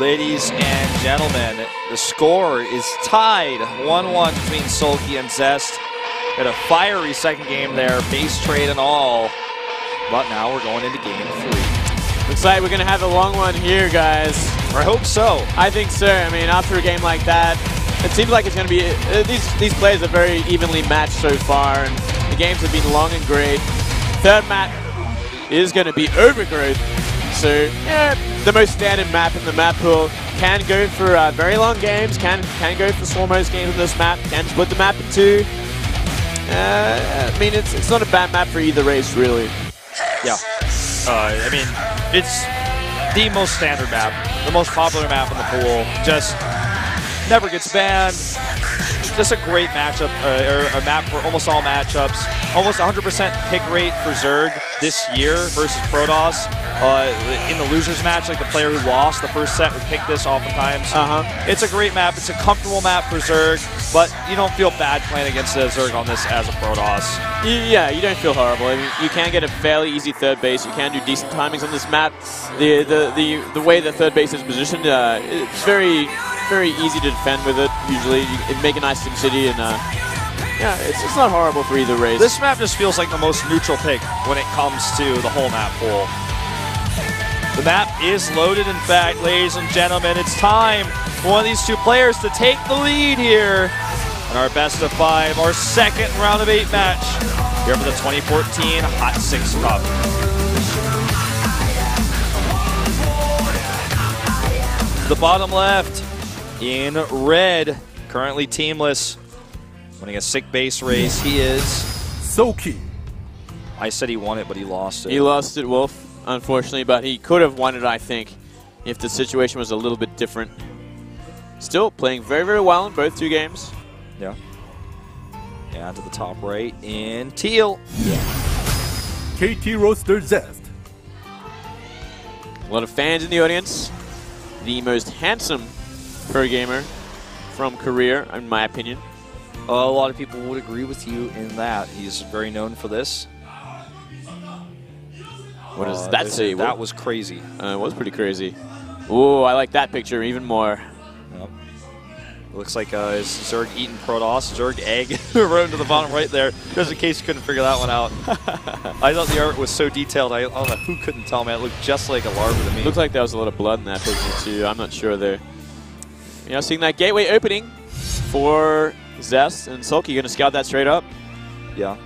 Ladies and gentlemen, the score is tied 1-1 between Soulkey and Zest. Got a fiery second game there, base trade and all. But now we're going into game 3. Looks like we're going to have a long one here, guys. I hope so. I think so. I mean, after a game like that, it seems like it's going to be... these players are very evenly matched so far, and the games have been long and great. Third map is going to be Overgrowth. So, yeah, the most standard map in the map pool. Can go for very long games, can go for small most games on this map, can split the map in two. I mean, it's not a bad map for either race, really. Yeah. I mean, it's the most standard map, the most popular map in the pool. Just never gets banned. Just a great matchup, or a map for almost all matchups. Almost 100% pick rate for Zerg this year versus Protoss. In the losers match, like the player who lost the first set would pick this oftentimes. It's a great map. It's a comfortable map for Zerg, but you don't feel bad playing against a Zerg on this as a Protoss. Yeah, you don't feel horrible. I mean, you can get a fairly easy third base. You can do decent timings on this map. The way the third base is positioned, it's very easy to defend with it. Usually, you make a nice sim city, and yeah, it's not horrible for either race. This map just feels like the most neutral pick when it comes to the whole map pool. The map is loaded, in fact, ladies and gentlemen. It's time for one of these two players to take the lead here in our best of 5, our second round of 8 match here for the 2014 HOT6 Cup. The bottom left in red, currently teamless, winning a sick base race. He is Soulkey. I said he won it, but he lost it. He lost it, Wolf, unfortunately, but he could have won it, I think, if the situation was a little bit different. Still playing very, very well in both 2 games. Yeah. Yeah, to the top right in teal. KT roster Zest. A lot of fans in the audience. The most handsome pro gamer from Korea, in my opinion. A lot of people would agree with you in that. He's very known for this. What does that say? That was crazy. It was pretty crazy. Ooh, I like that picture even more. Yep. It looks like is Zerg eating Protoss, Zerg egg, right to the bottom right there, just in case you couldn't figure that one out. I thought the art was so detailed, I don't know who couldn't tell, man. It looked just like a larva to me. Looks like there was a lot of blood in that picture too. I'm not sure there. You know, seeing that gateway opening for Zest and Soulkey, going to scout that straight up. Yeah.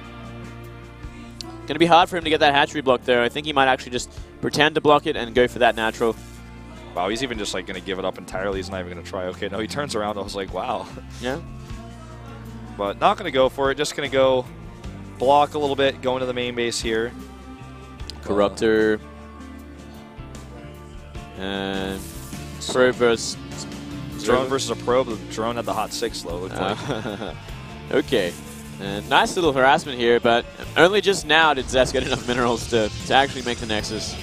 Going to be hard for him to get that hatchery block there. I think he might actually just pretend to block it and go for that natural. Wow, he's even just like going to give it up entirely. He's not even going to try. Okay, no, he turns around. I was like, wow. Yeah. But not going to go for it. Just going to go block a little bit, go into the main base here. Corruptor. And Probe versus... Drone versus a probe. The drone had the HOT6 low, looked like. Okay. And nice little harassment here, but only just now did Zest get enough minerals to actually make the Nexus.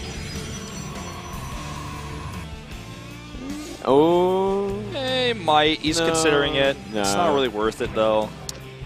Oh. He might. He's considering it. No. It's not really worth it, though.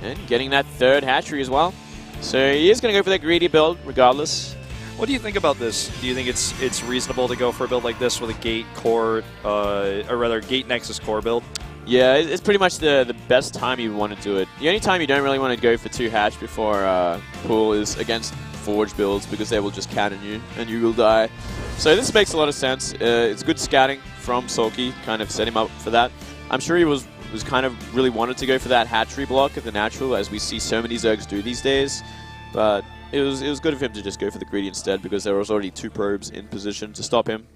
And getting that third hatchery as well. So he is going to go for that greedy build, regardless. What do you think about this? Do you think it's reasonable to go for a build like this with a gate core, or rather gate Nexus core build? Yeah, it's pretty much the best time you want to do it. The only time you don't really want to go for 2 hatch before pool is against Forge builds, because they will just cannon you and you will die. So this makes a lot of sense. It's good scouting from Soulkey, kind of set him up for that. I'm sure he was kind of really wanted to go for that hatchery block at the natural, as we see so many Zergs do these days. But it was good of him to just go for the greedy instead, because there was already 2 probes in position to stop him.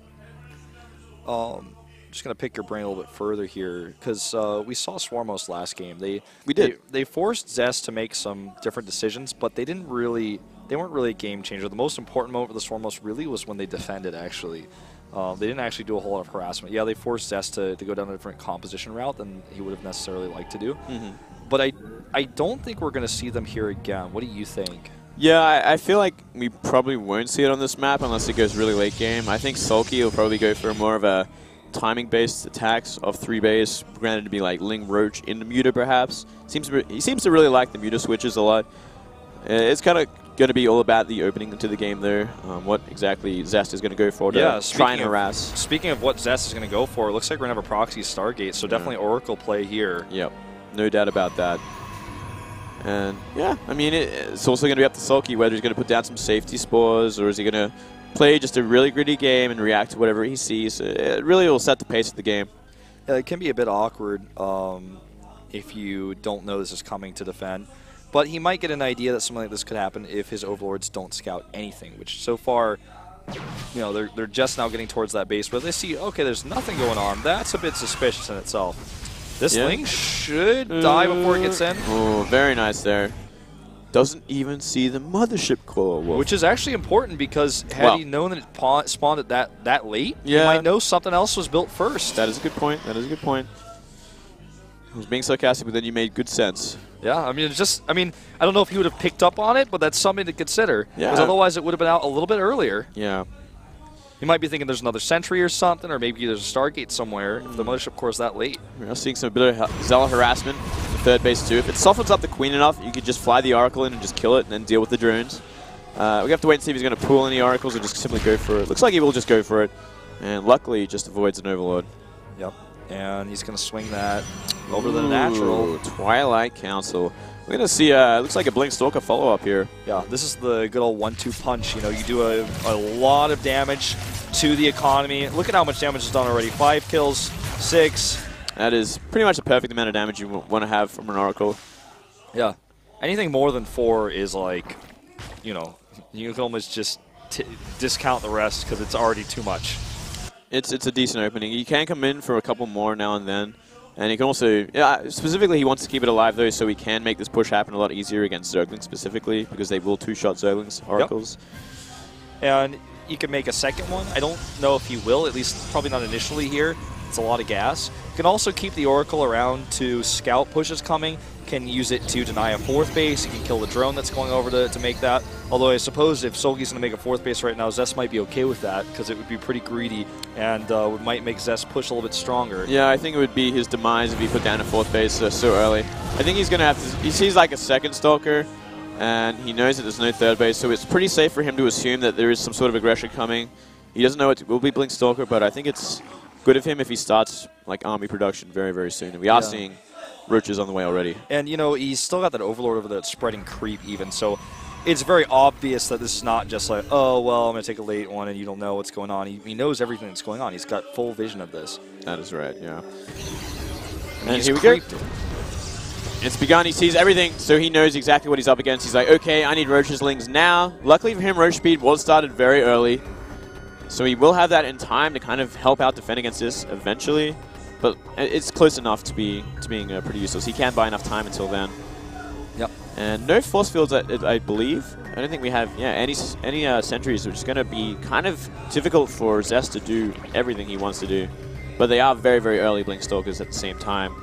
Just going to pick your brain a little bit further here, because we saw Swarmos last game. They forced Zest to make some different decisions, but they weren't really a game changer. The most important moment for the Swarmos really was when they defended, actually. They didn't actually do a whole lot of harassment. Yeah, they forced Zest to go down a different composition route than he would have necessarily liked to do. But I don't think we're going to see them here again. What do you think? Yeah, I feel like we probably won't see it on this map unless it goes really late game. I think Soulkey will probably go for more of a timing-based attacks of 3 base, granted to be like Ling Ro8 into Muta perhaps. He seems to really like the Muta switches a lot. It's kind of going going to be all about the opening to the game, though. What exactly Zest is going to go for to try and harass. Speaking of what Zest is going to go for, it looks like we're going to have a proxy Stargate, so definitely Oracle play here. Yep, no doubt about that. And yeah, I mean, it's also going to be up to Soulkey whether he's going to put down some safety spores or is he going to play just a really gritty game and react to whatever he sees. It really will set the pace of the game. Yeah, it can be a bit awkward if you don't know this is coming to defend. But he might get an idea that something like this could happen if his overlords don't scout anything, which so far, you know, they're just now getting towards that base where they see, okay, there's nothing going on. That's a bit suspicious in itself. This Ling should die before it gets in. Oh, very nice there. Doesn't even see the mothership core. Which is actually important because had he known that it spawned at that late, he might know something else was built first. That is a good point. That is a good point. I was being sarcastic, but then you made good sense. Yeah, I mean, I don't know if he would have picked up on it, but that's something to consider. Yeah. Because otherwise it would have been out a little bit earlier. Yeah. He might be thinking there's another sentry or something, or maybe there's a Stargate somewhere if the mothership core is that late. We're seeing some bit of zealot harassment in third base too. If it softens up the queen enough, you could just fly the Oracle in and just kill it and then deal with the drones. We have to wait and see if he's going to pull any Oracles or just simply go for it. Looks like he will just go for it. And luckily, just avoids an Overlord. Yep. And he's going to swing that over the natural. Twilight Council. We're going to see, looks like a Blink Stalker follow-up here. Yeah, this is the good old 1-2 punch. You know, you do a lot of damage to the economy. Look at how much damage is done already. 5 kills, 6. That is pretty much the perfect amount of damage you want to have from an Oracle. Yeah. Anything more than 4 is like, you know, you can almost just discount the rest because it's already too much. It's a decent opening. You can come in for a couple more now and then. And he can also, specifically he wants to keep it alive though, so he can make this push happen a lot easier against Zerglings specifically, because they will two-shot Zerglings, Oracles. Yep. And you can make a second one. I don't know if he will, at least probably not initially here. It's a lot of gas. You can also keep the Oracle around to scout pushes coming. Can use it to deny a 4th base. You can kill the drone that's going over to make that. Although I suppose if Soulkey's going to make a 4th base right now, Zest might be okay with that because it would be pretty greedy and might make Zest push a little bit stronger. Yeah, I think it would be his demise if he put down a 4th base so early. I think he's going to have to... He sees like a second Stalker and he knows that there's no 3rd base, so it's pretty safe for him to assume that there is some sort of aggression coming. He doesn't know it will be Blink Stalker, but I think it's good of him if he starts like army production very, very soon. And we are seeing Roaches on the way already. And, you know, he's still got that Overlord over there that's spreading creep even, so it's very obvious that this is not just like, oh, well, I'm going to take a late one and you don't know what's going on. He knows everything that's going on. He's got full vision of this. That is right, yeah. And here we go. It's begun. He sees everything, so he knows exactly what he's up against. He's like, okay, I need Roach's Lings now. Luckily for him, Roach speed was started very early, so he will have that in time to kind of help out defend against this eventually. But it's close enough to being pretty useless. He can buy enough time until then. Yep. And no force fields, I believe. I don't think we have any sentries, which is going to be kind of difficult for Zest to do everything he wants to do. But they are very, very early Blink Stalkers at the same time.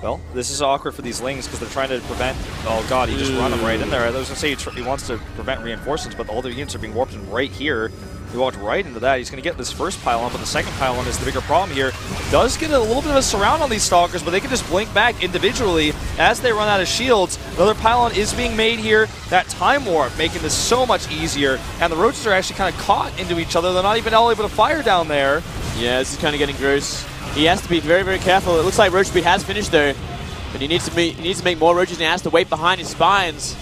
Well, this is awkward for these Lings because they're trying to prevent... Oh, God, he just run them right in there. I was going to say he wants to prevent reinforcements, but all the units are being warped in right here. He walked right into that. He's going to get this first pylon, but the second pylon is the bigger problem here. Does get a little bit of a surround on these Stalkers, but they can just blink back individually as they run out of shields. Another pylon is being made here. That time warp making this so much easier, and the Roaches are actually kind of caught into each other. They're not even all able to fire down there. Yeah, this is kind of getting gross. He has to be very, very careful. It looks like Roach speed has finished though, but he needs to make more Roaches and he has to wait behind his spines.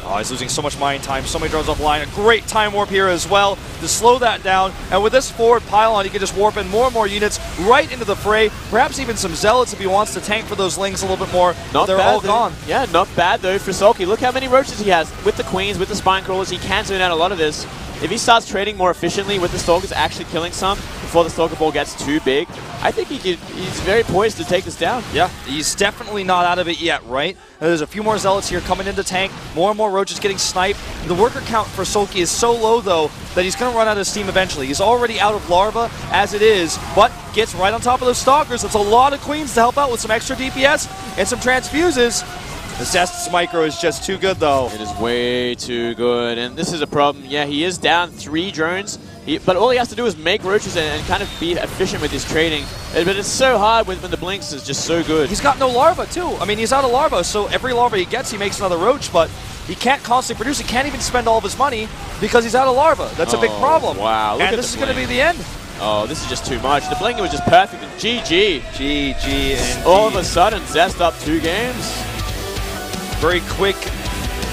Oh, he's losing so much mine time, so many drones offline. A great time warp here as well to slow that down. And with this forward pylon, he can just warp in more and more units right into the fray. Perhaps even some Zealots if he wants to tank for those Lings a little bit more. Not They're bad, all gone. Yeah, not bad though for Soulkey. Look how many Roaches he has with the Queens, with the Spine Crawlers. He can zone out a lot of this. If he starts trading more efficiently with the Stalkers, actually killing some before the Stalker ball gets too big, I think he's very poised to take this down. Yeah, he's definitely not out of it yet, right? There's a few more Zealots here coming into tank. More and more Roaches getting sniped. The worker count for Soulkey is so low, though, that he's going to run out of steam eventually. He's already out of Larva as it is, but gets right on top of those Stalkers. That's a lot of Queens to help out with some extra DPS and some transfuses. The Zest's micro is just too good, though. It is way too good, and this is a problem. Yeah, he is down 3 drones, but all he has to do is make Roaches and kind of be efficient with his trading. But it's so hard when the Blinks is just so good. He's got no Larva, too. I mean, he's out of Larva, so every Larva he gets, he makes another Roach, but he can't constantly produce. He can't even spend all of his money because he's out of larva. That's a big problem. Wow. And this is going to be the end. Oh, this is just too much. The blinking was just perfect. And GG. GG. And all of a sudden, Zest up 2 games. Very quick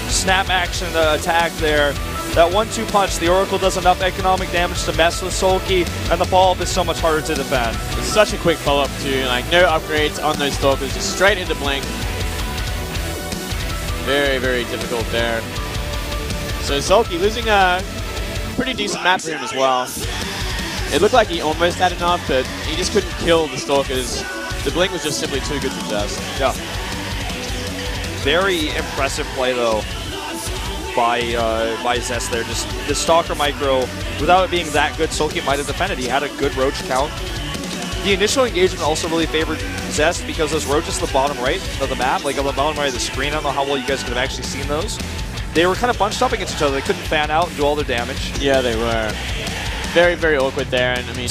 snap action attack there. That 1-2 punch, the Oracle does enough economic damage to mess with Soulkey, and the follow-up is so much harder to defend. It's such a quick follow-up too, like no upgrades on those Stalkers, just straight into blink. Very, very difficult there. So Soulkey losing a pretty decent map for him as well. It looked like he almost had enough, but he just couldn't kill the Stalkers. The blink was just simply too good for Zest. Yeah. Very impressive play though by Zest there. Just the Stalker micro, without it being that good, Soulkey might have defended. He had a good roach count. The initial engagement also really favored Zest because those roaches at the bottom right of the map, like on the bottom right of the screen, I don't know how well you guys could have actually seen those. They were kind of bunched up against each other. They couldn't fan out and do all their damage. Yeah, they were. Very, very awkward there, and I mean,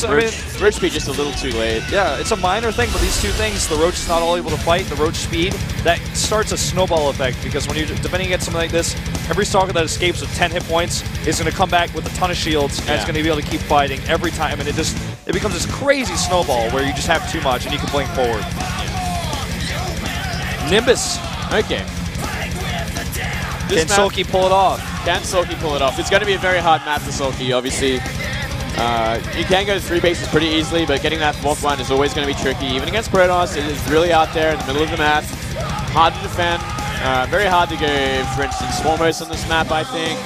roach speed just a little too late. Yeah, it's a minor thing, but these two things, the roach is not all able to fight, the roach speed, that starts a snowball effect, because when you're defending against something like this, every Stalker that escapes with 10 hit points is going to come back with a ton of shields, and it's going to be able to keep fighting every time, and it becomes this crazy snowball where you just have too much and you can blink forward. Nimbus. Okay. Can Soulkey pull it off? Can Soulkey pull it off? It's going to be a very hard map for Soulkey, obviously. You can go to 3 bases pretty easily, but getting that 4th one is always going to be tricky. Even against Protoss, it is really out there in the middle of the map. Hard to defend. Very hard to go, for instance, Swarmos on this map, I think.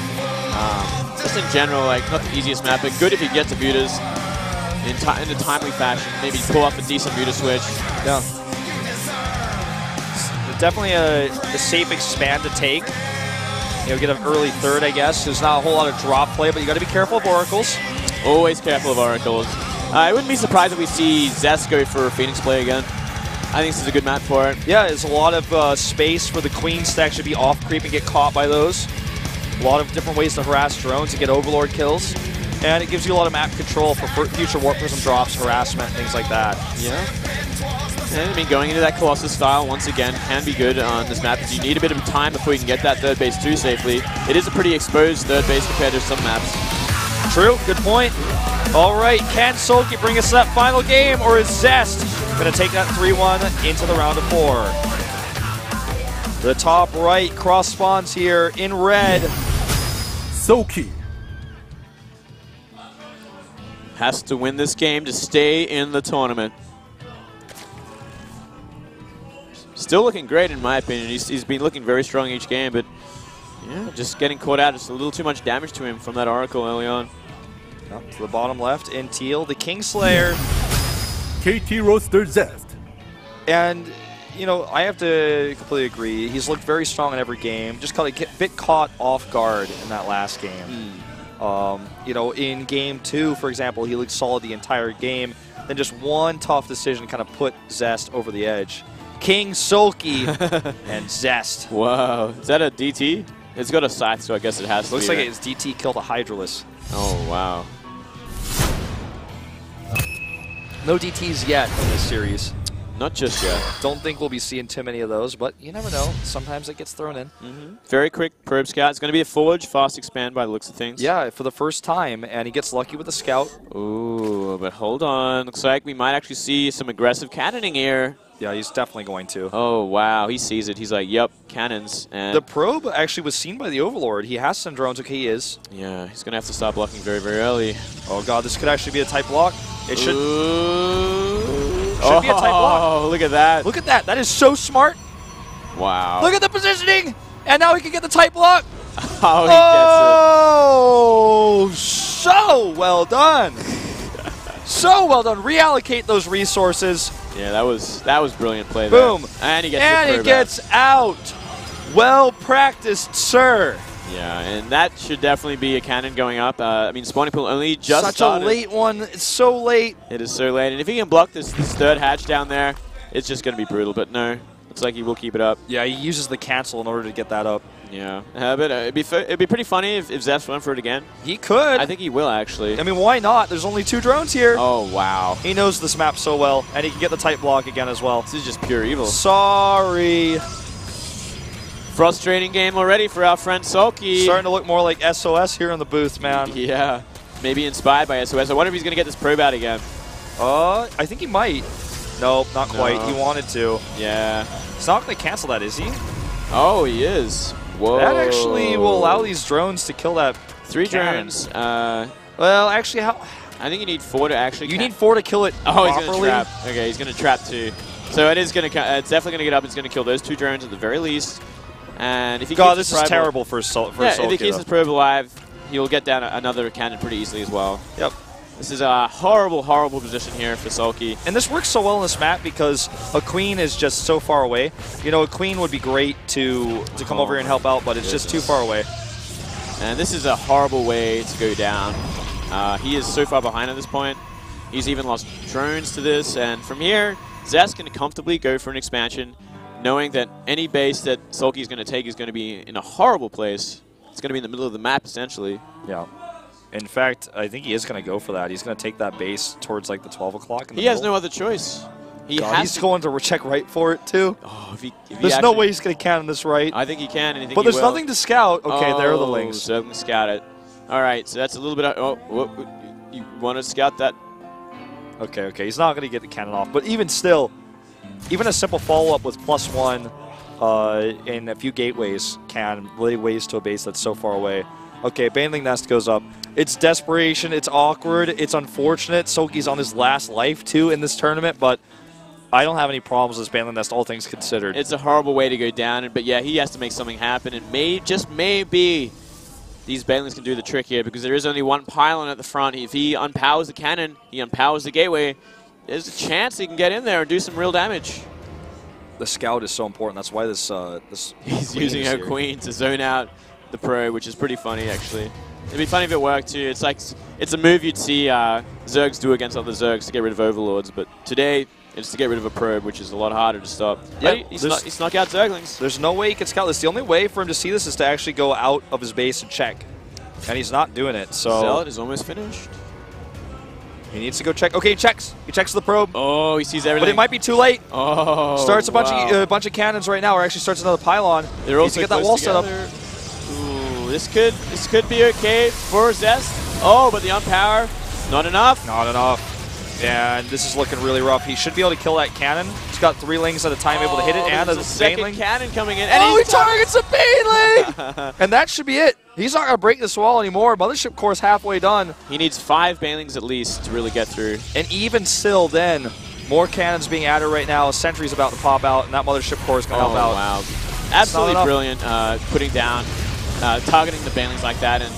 Just in general, like, not the easiest map, but good if you get to Butas in a timely fashion. Maybe pull off a decent Buta switch. Yeah. Definitely a safe expand to take. You know, get an early 3rd, I guess. There's not a whole lot of drop play, but you got to be careful of Oracles. Always careful of Oracles. I wouldn't be surprised if we see Zest go for a Phoenix play again. I think this is a good map for it. Yeah, there's a lot of space for the Queens to actually be off-creep and get caught by those. A lot of different ways to harass drones and get Overlord kills. And it gives you a lot of map control for future Warp Prism drops, harassment, things like that. Yeah. And, I mean, going into that Colossus style, once again, can be good on this map, because you need a bit of time before you can get that 3rd base too safely. It is a pretty exposed 3rd base compared to some maps. True, good point. All right, can Soulkey bring us to that final game, or is Zest going to take that 3-1 into the round of 4? The top right cross spawns here in red. Soulkey. Has to win this game to stay in the tournament. Still looking great in my opinion. He's been looking very strong each game, but yeah, just getting caught out. Just a little too much damage to him from that Oracle early on. Up to the bottom left in teal, the Kingslayer. KT Roaster Zest. And, you know, I have to completely agree. He's looked very strong in every game. Just got a bit caught off guard in that last game. You know, in game 2, for example, he looked solid the entire game. Then just one tough decision kind of put Zest over the edge. King Soulkey and Zest. Wow. Is that a DT? It's got a scythe, so I guess it has to Looks be like it's DT killed a Hydralis. Oh, wow. No DTs yet in this series. Not just yet. Don't think we'll be seeing too many of those, but you never know. Sometimes it gets thrown in. Very quick probe scout. It's going to be a forge, fast expand by the looks of things. Yeah, for the first time, and he gets lucky with the scout. Ooh, but hold on. Looks like we might actually see some aggressive cannoning here. Yeah, he's definitely going to. Oh, wow. He sees it. He's like, yep, cannons. And the probe actually was seen by the Overlord. He has some drones. Okay, he is. Yeah, he's going to have to start blocking very, very early. Oh, God, this could actually be a type block. It should, should be a type block. Oh, look at that. Look at that. That is so smart. Wow. Look at the positioning. And now he can get the type block. Oh, he gets it. So well done. So well done. Reallocate those resources. Yeah, that was brilliant play Boom. there. And he gets and he gets out. Well practiced, sir. Yeah, and that should definitely be a cannon going up. I mean, spawning pool only just started. A late one. It's so late. It is so late. And if he can block this 3rd hatch down there, it's just going to be brutal. But no, looks like he will keep it up. Yeah, he uses the cancel in order to get that up. Yeah, but it'd be pretty funny if Zest went for it again. He could. I think he will, actually. I mean, why not? There's only 2 drones here. Oh, wow. He knows this map so well, and he can get the type block again as well. This is just pure evil. Sorry. Frustrating game already for our friend Soulkey. Starting to look more like SOS here in the booth, man. Yeah, maybe inspired by SOS. I wonder if he's going to get this probe out again. I think he might. Nope, not quite. He wanted to. Yeah. He's not going to cancel that, is he? Oh, he is. Whoa. That actually will allow these drones to kill that 3 cannon. drones. Well, actually, how? I think you need 4 to actually. You need 4 to kill it Oh, properly. he's going to trap. Okay, he's going to trap 2. So it is going to. It's definitely going to get up. It's going to kill those 2 drones at the very least. And if he God, keeps this is terrible for Soulkey. if he keeps his probe alive, he'll get down another cannon pretty easily as well. Yep. This is a horrible, horrible position here for Soulkey. And this works so well on this map because a queen is just so far away. You know, a queen would be great to come over here and help out, but it's just too far away. And this is a horrible way to go down. He is so far behind at this point. He's even lost drones to this. And from here, Zest can comfortably go for an expansion, knowing that any base that Soulkey is going to take is going to be in a horrible place. It's going to be in the middle of the map, essentially. Yeah. In fact, I think he is going to go for that. He's going to take that base towards like the 12 o'clock. He has no other choice. He's going to check right for it, too. Oh, if he there's no way he's going to cannon this right. I think he can, and I think but he there's will. nothing to scout. Okay, there are the links. So I'm going to scout it. All right, so that's a little bit... you want to scout that? Okay. He's not going to get the cannon off. But even still, even a simple follow-up with +1 in a few gateways can lay waste to a base that's so far away. Okay, Baneling Nest goes up. It's desperation. It's awkward. It's unfortunate. Soulkey's on his last life, too, in this tournament, but I don't have any problems with this Baneling Nest, all things considered. It's a horrible way to go down, but yeah, he has to make something happen, and just maybe these Banelings can do the trick here, because there is only one pylon at the front. If he unpowers the cannon, he unpowers the gateway, there's a chance he can get in there and do some real damage. The scout is so important. That's why this He's using her queen to zone out the pro, which is pretty funny, actually. It'd be funny if it worked, too. It's like it's a move you'd see Zergs do against other Zergs to get rid of Overlords, but today it's to get rid of a probe, which is a lot harder to stop. Yeah, he snuck out Zerglings. There's no way he can scout this. The only way for him to see this is to actually go out of his base and check, and he's not doing it. So Zealot is almost finished. He needs to go check. Okay, he checks. He checks the probe. Oh, he sees everything. But it might be too late. Oh, starts a bunch of cannons right now, or actually starts another pylon. They're also get that wall set up. Ooh, this could be okay for Zest. Oh, but the unpower, not enough. Not enough. And this is looking really rough. He should be able to kill that cannon. He's got 3 lings at a time able to hit it, and there's a second Baneling cannon coming in. And he targets a Baneling! And that should be it. He's not going to break this wall anymore. Mothership Core is halfway done. He needs 5 Banelings at least to really get through. And even still then, more cannons being added right now. A sentry's about to pop out, and that Mothership Core is going to help out. Wow. Absolutely brilliant putting down, targeting the Banelings like that. And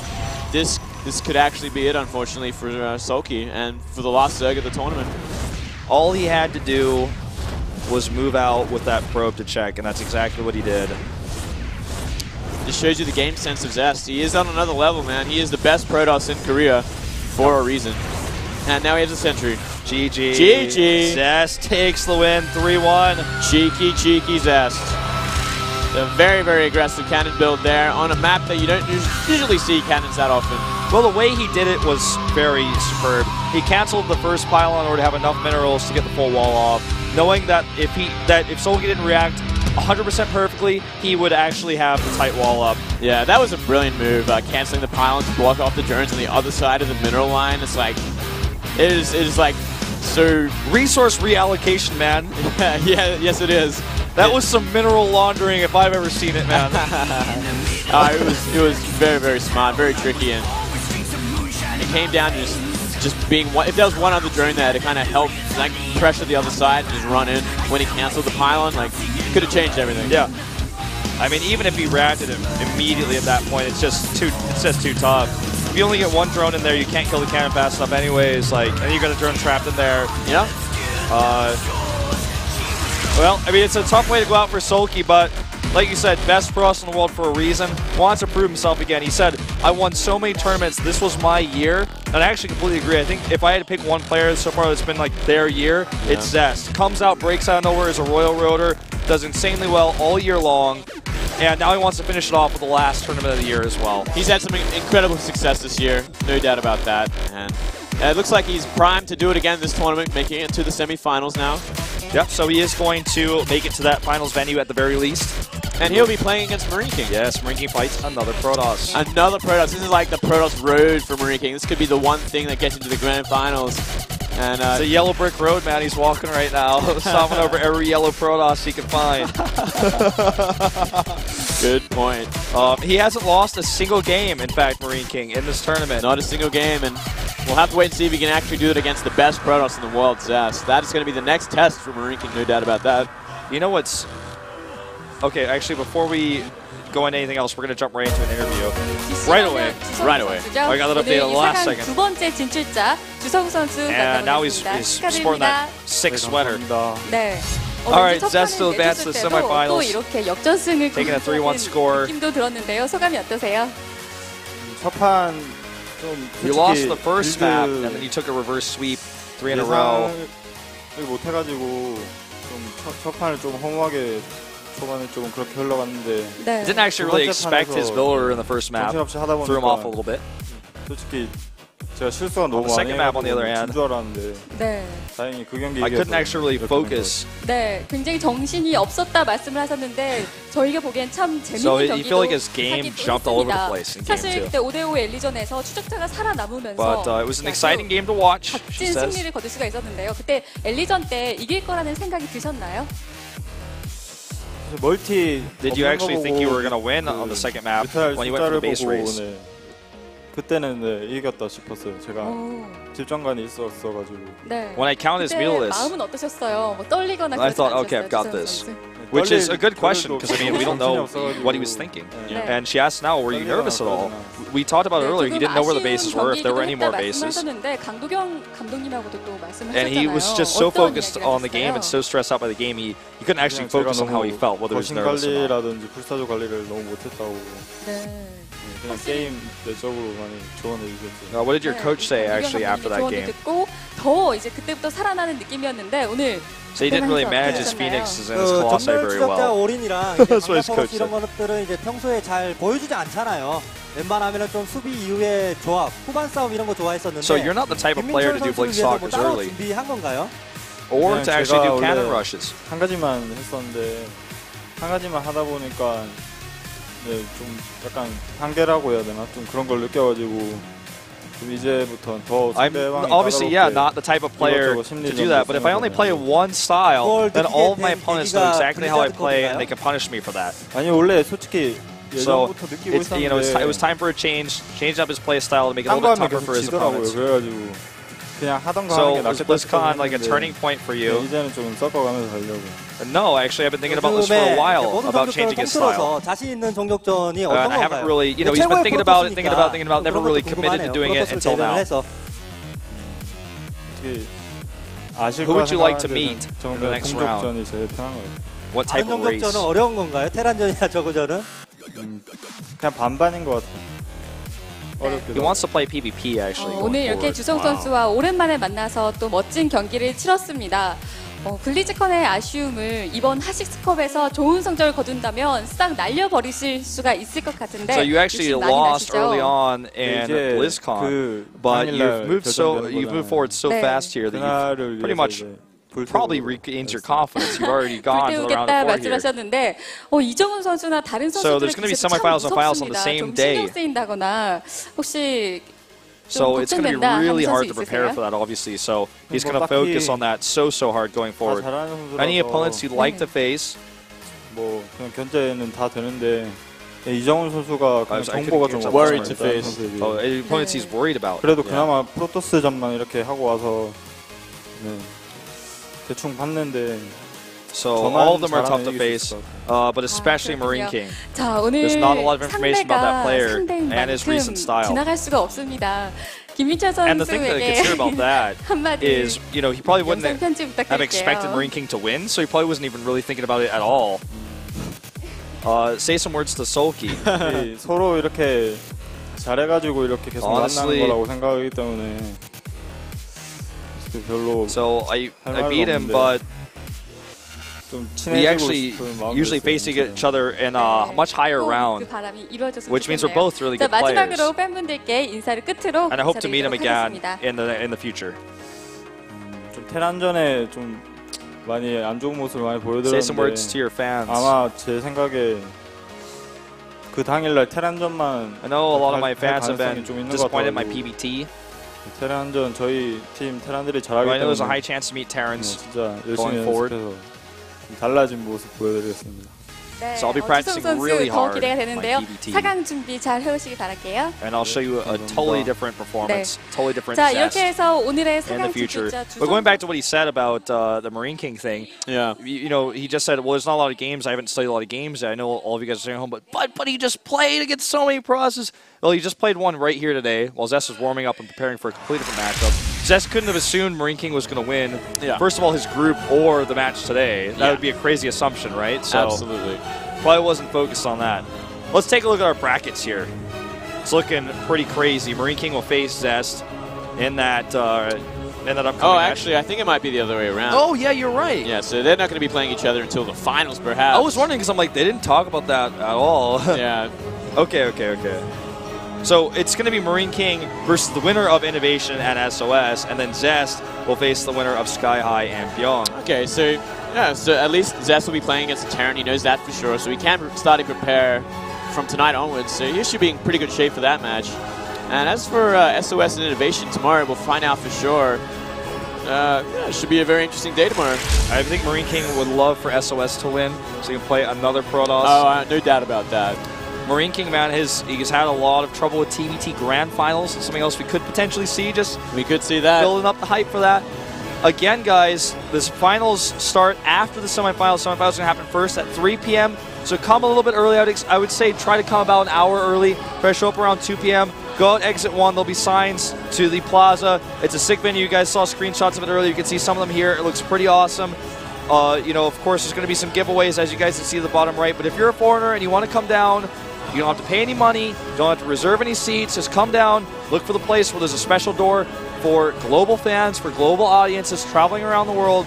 this could actually be it, unfortunately, for Soulkey and for the last Zerg of the tournament. All he had to do was move out with that probe to check, and that's exactly what he did. This shows you the game sense of Zest. He is on another level, man. He is the best Protoss in Korea for a reason. And now he has a sentry. GG. GG. Zest takes the win, 3-1. Cheeky Zest. A very, very aggressive cannon build there on a map that you don't usually see cannons that often. Well, the way he did it was very superb. He canceled the first pylon in order to have enough minerals to get the full wall off, knowing that if Soulkey didn't react 100% perfectly, he would actually have the tight wall up. Yeah, that was a brilliant move, canceling the pylon to block off the drones on the other side of the mineral line. It's like, it is like so... Resource reallocation, man. Yeah, yes it is. That was some mineral laundering if I've ever seen it, man. It was very, very smart, very tricky, and it came down to just being one. If there was one other drone there to kind of help, like, pressure the other side and just run in when he canceled the pylon, like, could have changed everything. Yeah. I mean, even if he reacted him immediately at that point, it's just too tough. If you only get one drone in there, you can't kill the cannon fast enough anyways. Like, and you got a drone trapped in there. Yeah. Well, I mean, it's a tough way to go out for Soulkey, but like you said, best Protoss in the world for a reason. Wants to prove himself again. He said, I won so many tournaments. This was my year. And I actually completely agree. I think if I had to pick one player so far that's been like their year, it's Zest. Comes out, breaks out of nowhere as a Royal Roader, does insanely well all year long. And now he wants to finish it off with the last tournament of the year as well. He's had some incredible success this year, no doubt about that. And it looks like he's primed to do it again this tournament, making it to the semifinals now. Yep, so he is going to make it to that finals venue at the very least. And he'll be playing against Marine King. Yes, Marine King fights another Protoss. Another Protoss. This is like the Protoss road for Marine King. This could be the one thing that gets into the grand finals. And it's a yellow brick road, man. He's walking right now, stomping over every yellow Protoss he can find. Good point. He hasn't lost a single game, in fact, Marine King, in this tournament. Not a single game, and we'll have to wait and see if he can actually do it against the best Protoss in the world, Zest. That is going to be the next test for Marine King, no doubt about that. You know what's... Okay, actually, before we go into anything else, we're going to jump right into an interview. Right away. Right away. I got that update in the last second. 두 번째 진출자 주성우 선수 And now he's sporting that 6 sweater. 네. Alright, Zest to advance to the semifinals. 또 이렇게 역전승을 taking a 3-1 score. 느낌도 들었는데요. 소감이 어떠세요? 첫판 좀 You lost the first map, and then you took a reverse sweep 3 in a row. 못해가지고 좀 첫 판을 좀 허무하게 초반에 조금 그렇게 흘러갔는데. 네. Didn't actually really expect his builder in the first map. Threw him off a little bit. 솔직히 제가 실수가 너무 많이 해가지고 진 줄 알았는데. 네. 다행히 그 경기 I couldn't actually really focus. 네, 굉장히 정신이 없었다 말씀을 하셨는데 저희가 보기엔 참 재밌는 경기도 feel like his game jumped all over the place in game 사실 그때 5대5 엘리전에서 추적자가 살아남으면서 But it was an exciting game to watch. 값진 승리를 거둘 수가 있었는데요. 그때 엘리전 때 이길 거라는 생각이 드셨나요? 멀티 Did you actually think you were going to win on the second map when you went for the base race? 그때는 네, 이겼다 싶었어요. 제가 집정관이 있었어가지고. 네. When I counted his meal list, 마음은 어떠셨어요? 뭐 떨리거나 I thought, okay, I've got this. Which is a good question because I mean we don't know what he was thinking. And she asked now, were you nervous at all? We talked about it earlier. He didn't know where the bases were, if there were any more bases. And he was just so focused on the game and so stressed out by the game, he couldn't actually focus on how he felt, whether he was nervous or not. 관리라든지 불사조 관리를 너무 못했다고. 그냥 게임 내적으로 많이 조언해 주셨어요. What did your coach say actually after that game? 더 이제 그때부터 살아나는 느낌이었는데 오늘 So he didn't really manage his Phoenixes and his Colossi very well. 전멸 올인이랑 방향 이런 것들은 이제 평소에 잘 보여주지 않잖아요. 웬만하면은 좀 수비 이후의 조합, 후반 싸움 이런 거 좋아했었는데. So you're not the type of player to do blink stalkers early. 준비한 건가요? Or to actually do cannon rushes. 한 가지만 했었는데 한 가지만 하다 보니까 네, 좀 약간 한계라고 해야 되나? 좀 그런 걸 느껴가지고 좀 이제부터 더 상대방이 obviously, yeah, not the type of player to do that. But if I only play one style, then all of my opponents know exactly how I play, and they can punish me for that. 아니 원래 솔직히 So 예전부터 느끼고 있었는데 you know, it was time for a change up his play style to make it a little bit tougher for his opponents. 그래가지고 그냥 하던 거 So 하는 게 was 낫겠다 BlizzCon like a turning point for you? 이제는 좀 섞어가면서 가려고. No, actually, I've been thinking about this for a while about changing his style. 자신 있는 정격전이 어떤 And I haven't really, you know, he's been thinking about it, never really committed to doing it until now. Who would you like to meet in the next round? 공격전이 제일 편한 거예요. What type of race? 정격전은 어려운 건가요? 테란전이나 저그전은? 그냥 반반인 것 같아요. He wants to play PvP actually. 오늘 이렇게 주성 선수와 오랜만에 만나서 또 멋진 경기를 치렀습니다. 블리즈컨의 아쉬움을 이번 핫식스컵에서 좋은 성적을 거둔다면 싹 날려버리실 수가 있을 것 같은데. So you actually lost early on in BlizzCon, but you've moved forward so fast here that you've pretty much probably regained your confidence. You've already gone to the round of 4 here. 말씀하셨는데 이정훈 선수나 다른 So there's 선수들의 going to be semifinals and finals on the same day. 신경 쓰인다거나 혹시 So it's going to be really hard to prepare for that, obviously. So he's going to focus on that so hard going forward. Any opponents you'd like to face? 뭐 그냥 견제는 다 되는데 이정훈 선수가 정보가 좀 worried to face. Any opponents he's worried about. 그래도 그나마 프로토스전만 이렇게 하고 와서 네, 대충 봤는데. So all of them are tough to face, but especially Marine King. 자, 오늘 There's not a lot of information about that player and his recent style. 지나갈 수가 없습니다. 김민철 And the thing that gets here about that 한마디 is, you know, he probably wouldn't 편집 have expected Marine King to win, so he probably wasn't even really thinking about it at all. Say some words to Soulkey. 서로 이렇게 잘해가지고 이렇게 계속 만나는 거라고 생각하기 때문에 별로. So I beat him, but we actually usually face each other in a much higher round, which means we're both really good players. And I hope to meet him again in the future. 좀 테란전에 좀 많이 안 좋은 모습을 많이 Say some words 보여드렸는데 to your fans. 아마 제 생각에 그 당일날 테란전만 I know a lot of my 할 fans have been 가능성이 좀 있는 것 disappointed in my 같아가지고 PBT. 테란전 저희 팀 테란들이 But 잘하기 I know there's a 때문에 high chance to meet Terrans. 진짜 열심히 going forward. 연습해서 좀 달라진 모습 보여드리겠습니다. 네, So I'll be 주성 practicing 선수 really 더 hard 기대가 my 되는데요. PBT. 4강 준비 잘 해오시기 바랄게요. And I'll show you a totally different performance, totally different 자, Zest 이렇게 해서 오늘의 in the 4강 future. 진출자 But going 주성 back to what he said about the Marine King thing, Yeah. you know, he just said, well, there's not a lot of games. I haven't studied a lot of games. I know all of you guys are staying home, but he just played against so many processes. Well, he just played one right here today while Zest was warming up and preparing for a completely different matchup. Zest couldn't have assumed Marine King was going to win, first of all, his group or the match today. That would be a crazy assumption, right? So Absolutely. probably wasn't focused on that. Let's take a look at our brackets here. It's looking pretty crazy. Marine King will face Zest in that upcoming Oh, match. actually, I think it might be the other way around. Oh, yeah, you're right. Yeah, so they're not going to be playing each other until the finals, perhaps. I was wondering because I'm like, they didn't talk about that at all. Yeah. Okay. So it's going to be Marine King versus the winner of Innovation and SOS, and then Zest will face the winner of Sky High and Byung. Okay, so at least Zest will be playing against a Terran. He knows that for sure, so he can start to prepare from tonight onwards. So he should be in pretty good shape for that match. And as for SOS and Innovation tomorrow, we'll find out for sure. It should be a very interesting day tomorrow. I think Marine King would love for SOS to win, so he can play another Protoss. Oh, no doubt about that. Marine King, man, he's had a lot of trouble with TBT Grand Finals. Something else we could potentially see, just We could see that. building up the hype for that. Again, guys, this finals start after the semifinals. Semifinals are going to happen first at 3 p.m. So come a little bit early. I would say try to come about an hour early. Try to show up around 2 p.m. Go out exit 1. There'll be signs to the plaza. It's a sick venue. You guys saw screenshots of it earlier. You can see some of them here. It looks pretty awesome. You know, of course, there's going to be some giveaways, as you guys can see at the bottom right. But if you're a foreigner and you want to come down, you don't have to pay any money. You don't have to reserve any seats. Just come down, look for the place where there's a special door for global fans, for global audiences traveling around the world.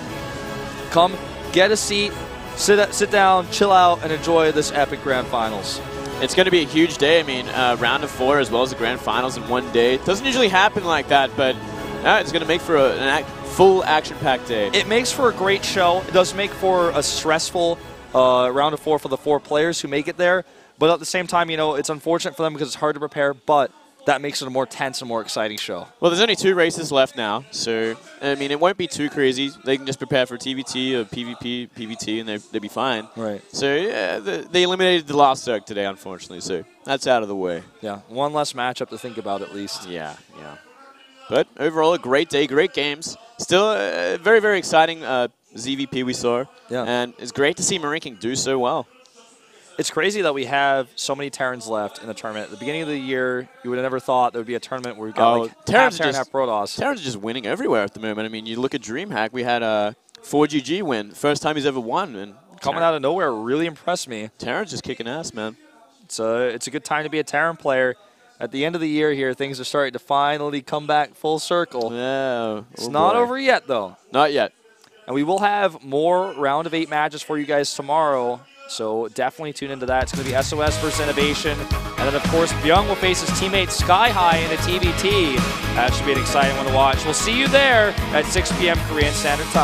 Come, get a seat, sit down, chill out, and enjoy this epic Grand Finals. It's going to be a huge day. I mean, round of 4 as well as the Grand Finals in one day. It doesn't usually happen like that, but it's going to make for a full action-packed day. It makes for a great show. It does make for a stressful round of 4 for the 4 players who make it there. But at the same time, you know, it's unfortunate for them because it's hard to prepare, but that makes it a more tense and more exciting show. Well, there's only 2 races left now, so, I mean, it won't be too crazy. They can just prepare for TBT or PvP, PvT, and they'll be fine. Right. So, yeah, they eliminated the last Zerg today, unfortunately, so that's out of the way. Yeah, one less matchup to think about at least. Yeah. But overall, a great day, great games. Still a very, very exciting ZVP we saw. Yeah. And it's great to see Marine King do so well. It's crazy that we have so many Terrans left in the tournament. At the beginning of the year, you would have never thought there would be a tournament where we've got like Terrans half Terran, half Protoss. Terrans are just winning everywhere at the moment. I mean, you look at DreamHack, we had a 4GG win. First time he's ever won. And Coming out of nowhere really impressed me. Terran's just kicking ass, man. It's a good time to be a Terran player. At the end of the year here, things are starting to finally come back full circle. Yeah. It's not over yet, though. Not yet. And we will have more round of 8 matches for you guys tomorrow. So definitely tune into that. It's going to be SOS versus Innovation. And then, of course, Byung will face his teammate Sky High in a TBT. That should be an exciting one to watch. We'll see you there at 6 p.m. Korean Standard Time.